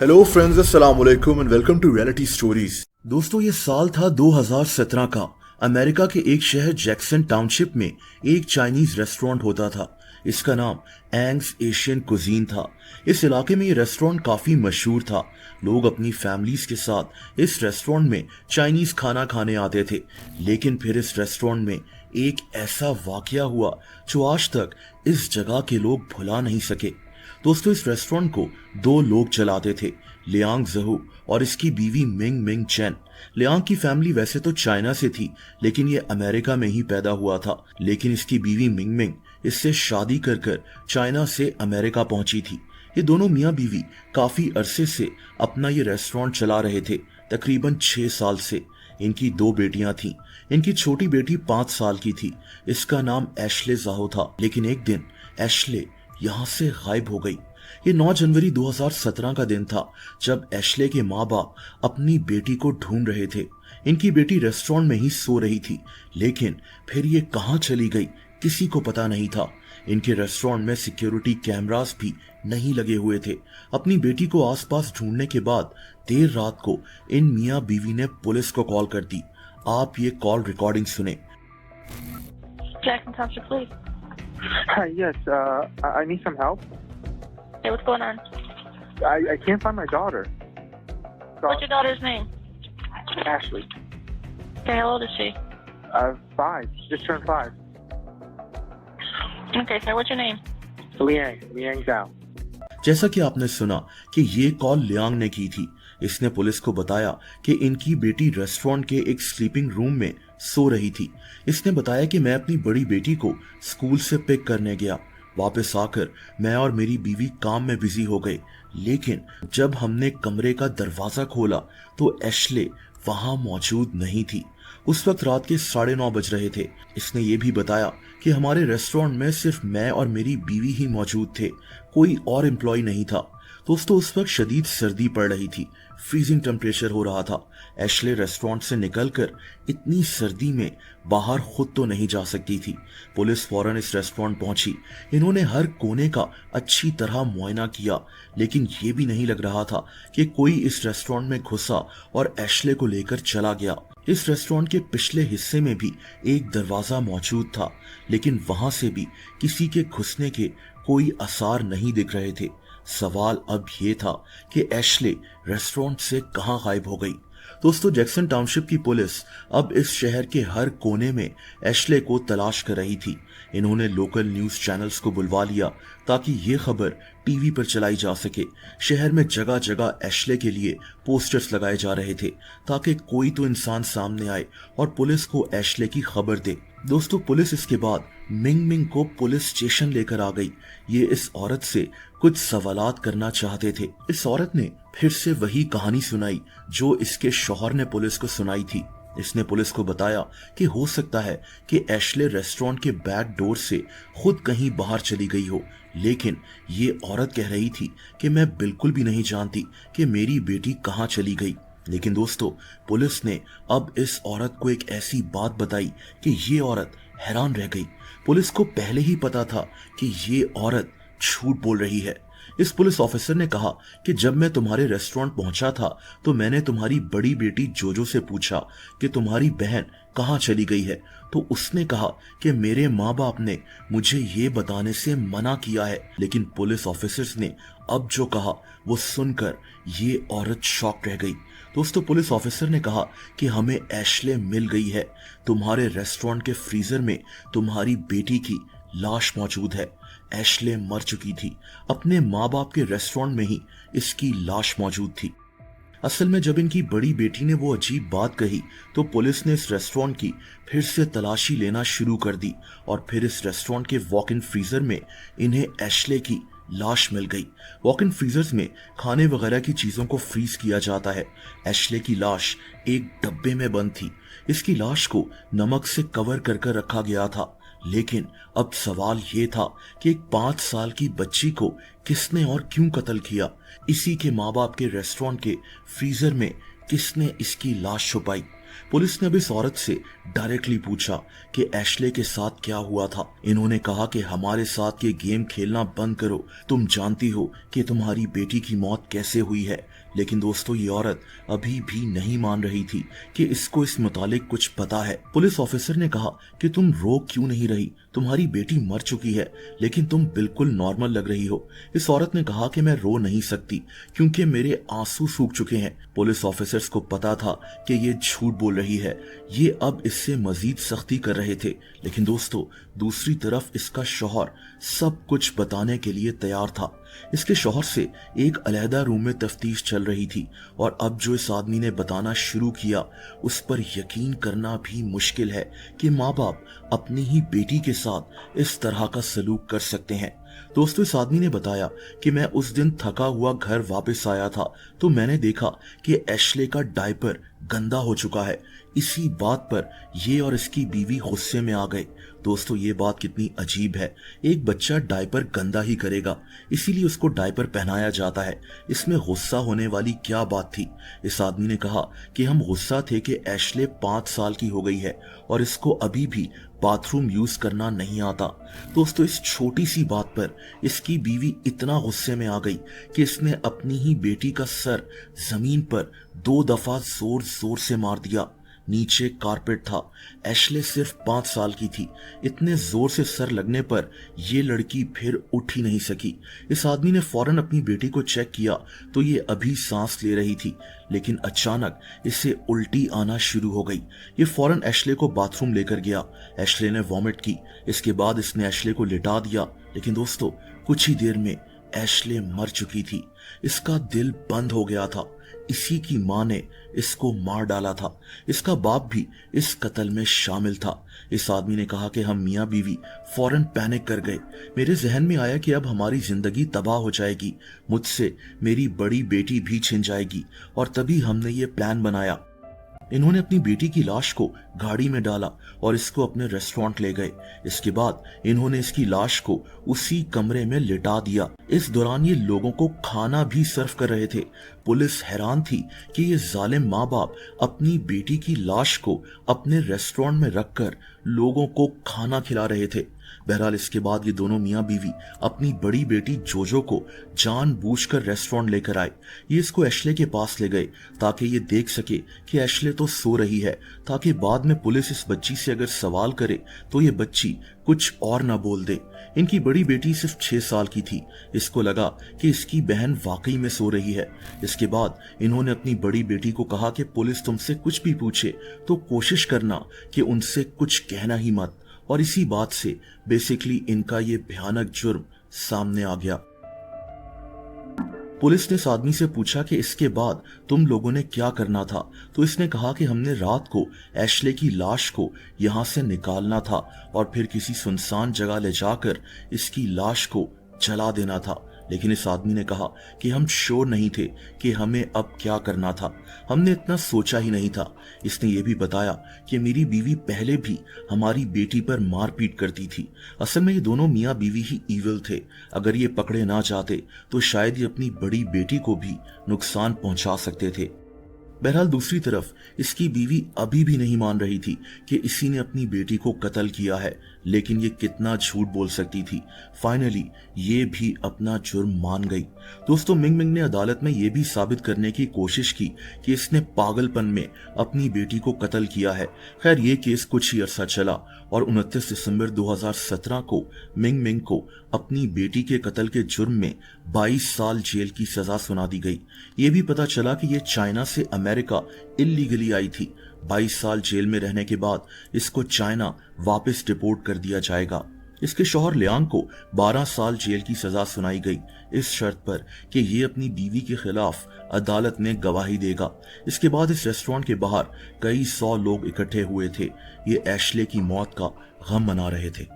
Hello friends, अस्सलाम वालेकुम and welcome to reality stories. दोस्तों, ये साल था 2017 का। अमेरिका के एक शहर जैक्सन टाउनशिप में एक चाइनीज रेस्टोरेंट होता था। इसका नाम एंग्स एशियन कुजीन था। इस इलाके में ये रेस्टोरेंट काफी मशहूर था। लोग अपनी फैमिलीज के साथ इस रेस्टोरेंट में चाइनीज खाना खाने आते थे। लेकिन फिर इस रेस्टोरेंट में एक ऐसा वाकया हुआ जो आज तक इस जगह के लोग भुला नहीं सके। दोस्तों, इस रेस्टोरेंट को दो लोग चलाते थे, लियांग जहू और इसकी बीवी मिंग मिंग चैन। लियांग की फैमिली वैसे तो चाइना से थी, लेकिन ये अमेरिका में ही पैदा हुआ था। लेकिन इसकी बीवी मिंग मिंग इससे शादी कर कर चाइना से अमेरिका पहुंची थी। ये दोनों मियाँ बीवी काफी अरसे से अपना ये रेस्टोरेंट चला रहे थे, तकरीबन 6 साल से। इनकी 2 बेटियां थीं। इनकी छोटी बेटी 5 साल की थी। इसका नाम एशले जाहो था। लेकिन एक दिन एशले यहाँ से गायब हो गई। ये 9 जनवरी 2017 का दिन था, जब एशले के माँ बाप अपनी बेटी को ढूंढ रहे थे। इनकी बेटी रेस्टोरेंट में ही सो रही थी, लेकिन फिर ये कहाँ चली गई किसी को पता नहीं था। इनके रेस्टोरेंट में सिक्योरिटी कैमरास भी नहीं लगे हुए थे। अपनी बेटी को आसपास ढूंढने के बाद देर रात को इन मियाँ बीवी ने पुलिस को कॉल कर दी। आप ये कॉल रिकॉर्डिंग सुने। Jackson Township Police. Yes, I need some help. Hey, what's going on? I can't find my daughter. What's your daughter's name? Ashley. Okay, how old is she? 5. Just turned 5. Okay, sir, what's your name? Liang Zhao. जैसा कि आपने सुना कि ये call Liang ने की थी। इसने पुलिस को बताया कि इनकी बेटी रेस्टोरेंट के एक स्लीपिंग रूम में सो रही थी। इसने बताया कि मैं अपनी बड़ी बेटी को स्कूल से पिक करने गया। वापस आकर मैं और मेरी बीवी काम में बिजी हो गए। लेकिन जब हमने कमरे का दरवाजा खोला तो एशले वहां मौजूद नहीं थी। उस वक्त रात के 9:30 बज रहे थे। इसने ये भी बताया कि हमारे रेस्टोरेंट में सिर्फ मैं और मेरी बीवी ही मौजूद थे, कोई और एम्प्लॉय नहीं था। दोस्तों, उस वक्त शदीद सर्दी पड़ रही थी, फ्रीजिंग टेम्परेचर हो रहा था। एशले रेस्टोरेंट से निकलकर इतनी सर्दी में बाहर खुद तो नहीं जा सकती थी। पुलिस फौरन इस रेस्टोरेंट पहुंची। इन्होंने हर कोने का अच्छी तरह मुआयना किया, लेकिन ये भी नहीं लग रहा था कि कोई इस रेस्टोरेंट में घुसा और एशले को लेकर चला गया। इस रेस्टोरेंट के पिछले हिस्से में भी एक दरवाजा मौजूद था, लेकिन वहां से भी किसी के घुसने के कोई आसार नहीं दिख रहे थे। सवाल अब ये था कि एशले रेस्टोरेंट से कहां गायब हो गई। दोस्तों, जैक्सन टाउनशिप की पुलिस अब इस शहर के हर कोने में एशले को तलाश कर रही थी। इन्होंने लोकल न्यूज चैनल्स को बुलवा लिया ताकि ये खबर टीवी पर चलाई जा सके। शहर में जगह जगह एशले के लिए पोस्टर्स लगाए जा रहे थे ताकि कोई तो इंसान सामने आए और पुलिस को एशले की खबर दे। दोस्तों, पुलिस इसके बाद मिंग मिंग को पुलिस स्टेशन लेकर आ गई। ये इस औरत से कुछ सवालात करना चाहते थे। इस औरत ने फिर से वही कहानी सुनाई जो इसके शौहर ने पुलिस को सुनाई थी। इसने पुलिस को बताया कि हो सकता है कि एशले रेस्टोरेंट के बैक डोर से खुद कहीं बाहर चली गई हो, लेकिन ये औरत कह रही थी कि मैं बिल्कुल भी नहीं जानती कि मेरी बेटी कहाँ चली गई। लेकिन दोस्तों, पुलिस ने अब इस औरत को एक ऐसी बात बताई कि ये औरत हैरान रह गई। पुलिस को पहले ही पता था कि ये औरत झूठ बोल रही है। इस पुलिस ऑफिसर ने कहा कि जब मैं तुम्हारे रेस्टोरेंट पहुंचा था तो मैंने तुम्हारी बड़ी बेटी जोजो से पूछा कि तुम्हारी बहन कहाँ चली गई है, तो उसने कहा कि मेरे माँ बाप ने मुझे ये बताने से मना किया है। लेकिन पुलिस ऑफिसर्स ने अब जो कहा वो सुनकर ये औरत शॉक रह गई। दोस्तों, पुलिस ऑफिसर ने कहा कि हमें एशले मिल गई है। तुम्हारे रेस्टोरेंट के फ्रीजर में तुम्हारी बेटी की लाश मौजूद है। एशले मर चुकी थी। अपने माँ बाप के रेस्टोरेंट में ही इसकी लाश मौजूद थी। असल में जब इनकी बड़ी बेटी ने वो अजीब बात कही तो पुलिस ने इस रेस्टोरेंट की फिर से तलाशी लेना शुरू कर दी और फिर इस रेस्टोरेंट के वॉक इन फ्रीजर में इन्हें एशले की लाश मिल गई। वॉक इन फ्रीजर्स में खाने वगैरह की चीजों को फ्रीज किया जाता है। एशले की लाश एक डब्बे में बंद थी। इसकी लाश को नमक से कवर कर कर रखा गया था। लेकिन अब सवाल ये था कि एक 5 साल की बच्ची को किसने और क्यों कत्ल किया। इसी के माँ बाप के रेस्टोरेंट के फ्रीजर में किसने इसकी लाश छुपाई। पुलिस ने अब इस औरत से डायरेक्टली पूछा कि एशले के साथ क्या हुआ था। इन्होंने कहा कि हमारे साथ ये गेम खेलना बंद करो, तुम जानती हो कि तुम्हारी बेटी की मौत कैसे हुई है। लेकिन दोस्तों, ये औरत अभी भी नहीं मान रही थी कि इसको इस मुतालिक कुछ पता है। पुलिस ऑफिसर ने कहा कि तुम रो क्यों नहीं रही, तुम्हारी बेटी मर चुकी है, लेकिन तुम बिल्कुल नॉर्मल लग रही हो। इस औरत ने कहा कि मैं रो नहीं सकती क्योंकि मेरे आंसू सूख चुके हैं। पुलिस ऑफिसर्स को पता था कि ये झूठ बोल रही है। ये अब इससे मजीद सख्ती कर रहे थे। लेकिन दोस्तों, दूसरी तरफ इसका शौहर सब कुछ बताने के लिए तैयार था। इसके शौहर से एक अलहदा रूम में तफ्तीश चल रही थी और अब जो इस आदमी ने बताना शुरू किया उस पर यकीन करना भी मुश्किल है कि माँ बाप अपनी ही बेटी के साथ इस तरह का सलूक कर सकते हैं। दोस्तों, इस आदमी ने बताया कि मैं उस दिन थका हुआ घर वापस आया था तो मैंने देखा कि एशले का डायपर गंदा हो चुका है। इसी बात पर ये और इसकी बीवी गुस्से में आ गए। दोस्तों, ये बात कितनी अजीब है। एक बच्चा डायपर गंदा ही करेगा, इसीलिए उसको डायपर पहनाया जाता है। इसमें गुस्सा होने वाली क्या बात थी। इस आदमी ने कहा कि हम गुस्सा थे कि एशले 5 साल की हो गई है और इसको अभी भी बाथरूम यूज करना नहीं आता। दोस्तों, इस छोटी सी बात पर इसकी बीवी इतना गुस्से में आ गई कि इसने अपनी ही बेटी का सर जमीन पर 2 दफा जोर जोर से मार दिया। नीचे कारपेट था। एशले सिर्फ 5 साल की थी। इतने जोर से सर लगने पर यह लड़की फिर उठ ही नहीं सकी। इस आदमी ने फौरन अपनी बेटी को चेक किया तो ये अभी सांस ले रही थी, लेकिन अचानक इसे उल्टी आना शुरू हो गई। ये फौरन एशले को बाथरूम लेकर गया। एशले ने वॉमिट की। इसके बाद इसने एशले को लिटा दिया। लेकिन दोस्तों, कुछ ही देर में एशले मर चुकी थी। इसका दिल बंद हो गया था। इसी की मां ने इसको मार डाला था। इसका बाप भी इस कत्ल में शामिल था। इस आदमी ने कहा कि हम मियां बीवी फौरन पैनिक कर गए। मेरे जहन में आया कि अब हमारी जिंदगी तबाह हो जाएगी, मुझसे मेरी बड़ी बेटी भी छिन जाएगी, और तभी हमने ये प्लान बनाया। इन्होंने अपनी बेटी की लाश को गाड़ी में डाला और इसको अपने रेस्टोरेंट ले गए। इसके बाद इन्होंने इसकी लाश को उसी कमरे में लिटा दिया। इस दौरान ये लोगों को खाना भी सर्व कर रहे थे। पुलिस हैरान थी कि ये जालिम माँ बाप अपनी बेटी की लाश को अपने रेस्टोरेंट में रखकर लोगों को खाना खिला रहे थे। बहरहाल, इसके बाद ये दोनों मियाँ बीवी अपनी बड़ी बेटी जोजो को जानबूझकर रेस्टोरेंट लेकर आए। ये इसको एशले के पास ले गए ताकि ये देख सके कि एशले तो सो रही है, ताकि बाद में पुलिस इस बच्ची से अगर सवाल करे तो ये बच्ची कुछ और ना बोल दे। इनकी बड़ी बेटी सिर्फ 6 साल की थी। इसको लगा कि इसकी बहन वाकई में सो रही है। इसके बाद इन्होंने अपनी बड़ी बेटी को कहा कि पुलिस तुमसे कुछ भी पूछे तो कोशिश करना कि उनसे कुछ कहना ही मत। और इसी बात से बेसिकली इनका ये भयानक जुर्म सामने आ गया। पुलिस ने इस आदमी से पूछा कि इसके बाद तुम लोगों ने क्या करना था, तो इसने कहा कि हमने रात को एशले की लाश को यहाँ से निकालना था और फिर किसी सुनसान जगह ले जाकर इसकी लाश को जला देना था। लेकिन इस आदमी ने कहा कि हम श्योर नहीं थे कि हमें अब क्या करना था, हमने इतना सोचा ही नहीं था। इसने ये भी बताया कि मेरी बीवी पहले भी हमारी बेटी पर मारपीट करती थी। असल में ये दोनों मियाँ बीवी ही ईविल थे। अगर ये पकड़े ना जाते तो शायद ये अपनी बड़ी बेटी को भी नुकसान पहुंचा सकते थे। बहरहाल, दूसरी तरफ इसकी बीवी अभी भी नहीं मान रही थी कि इसी ने अपनी बेटी को कत्ल किया है, लेकिन ये कितना झूठ बोल सकती थी। फाइनली ये भी अपना जुर्म मान गई। दोस्तों, मिंग मिंग ने अदालत में ये भी साबित करने की कोशिश की कि इसने पागलपन में अपनी बेटी को कत्ल किया है। खैर, ये केस कुछ ही अरसा चला और 29 दिसंबर 2017 को मिंग मिंग को अपनी बेटी के कत्ल के जुर्म में 22 साल जेल की सजा सुना दी गई। ये भी पता चला कि ये चाइना से अमेरिका इल्लीगली आई थी। 22 साल जेल में रहने के बाद इसको चाइना वापस डिपोर्ट कर दिया जाएगा। इसके शौहर लियांग को 12 साल जेल की सजा सुनाई गई, इस शर्त पर कि ये अपनी बीवी के खिलाफ अदालत में गवाही देगा। इसके बाद इस रेस्टोरेंट के बाहर कई 100 लोग इकट्ठे हुए थे। ये एशले की मौत का गम मना रहे थे।